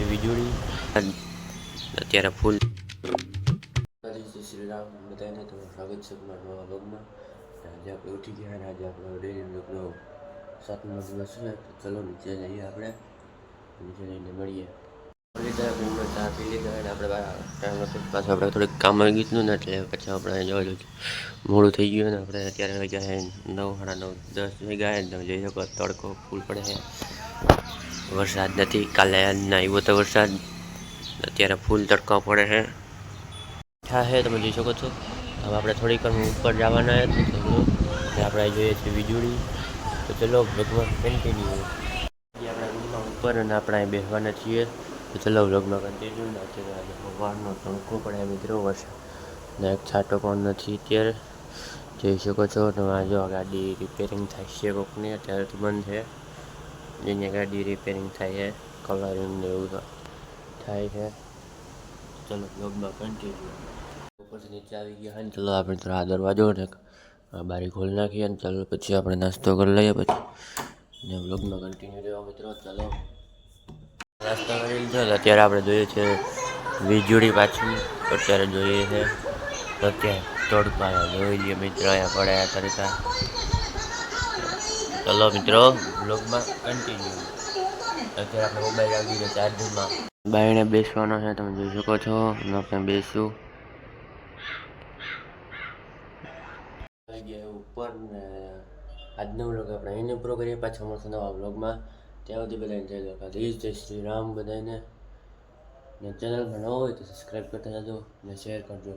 છે વીજળી અત્યારે ફૂલ શ્રીરામ બધાને તમારું સ્વાગત છે તમારા નવા વ્લોગમાં. આજે આપણે ઉઠી ગયા અને આજે આપણો ડેલી વ્લોગનો 7મો દિવસ છે. તો ચલો નીચે જઈએ, આપણે નીચે જઈને મળીએ. ચા પી લીધા અને આપણે ટાઈમ હતો પાછું આપણે થોડીક કામ આવી ગયું ને એટલે પછી આપણે જોયું મોડું થઈ ગયું ને આપણે અત્યારે વાગ્યા છે 9, સાડા 9, 10 વાગ્યા. તમે જોઈ શકો તડકો ફૂલ પડે છે, વરસાદ નથી. કાલે ના આવ્યો તો વરસાદ, અત્યારે ફૂલ તડકો પડે છે. છે તમે જોઈ શકો છો. હવે આપણે થોડીક ઉપર જવાના હતા તો આપણે જોઈએ છીએ વીજળી. તો ચલો વ્લોગમાં કન્ટિન્યુ. આપણા રૂમમાં ઉપર અને આપણે અહીં બેસવાના છીએ. તો ચલો વ્લોગમાં કન્ટિન્યુ. અત્યારે આજે સવારનો તડકો પડે મિત્રો, વરસાદ ને એક છાંટો પણ નથી અત્યારે. જોઈ શકો છો તમે. આ જો ગાડી રિપેરિંગ થાય છે કોકની, અત્યારે તો બંધ છે. જેની ગાડી રિપેરિંગ થાય છે, કલરિંગ ને એવું થાય છે. ચલો વ્લોગમાં કન્ટિન્યુ. ઉપરથી નીચે આવી ગયા હોય ને, ચલો આપણે થોડા આ દરવાજો ને બારી ખોલી નાખીએ ને ચાલો પછી આપણે નાસ્તો કરી લઈએ, પછી ને વ્લોગમાં કન્ટિન્યુ રહેવા મિત્રો. ચાલો નાસ્તો કરી લીધો. અત્યારે આપણે જોઈએ છે વીજળી પાછી, અત્યારે જોઈએ છે અત્યારે તડકા જોઈ લઈએ મિત્રો, અહીંયા પડ્યા તડકા. ચલો મિત્રો વ્લોગમાં કન્ટિન્યુ. અત્યારે આપણે મોબાઈલ આવી ગયો ચાર્જિંગમાં. બાયણે બેસવાનો છે તમે જોઈ શકો છો. આપણે બેસું આવી ગયા ઉપર ને આજનો વ્લોગ આપણે એને પૂરો કરીએ. પાછા મળશે નવા વ્લોગમાં. ત્યાં સુધી બધાને જય દ્વારકાધીશ, જય શ્રી રામ બધાને. ને ચેનલમાં ન હોય તો સબસ્ક્રાઈબ કરતા જજો ને શેર કરજો.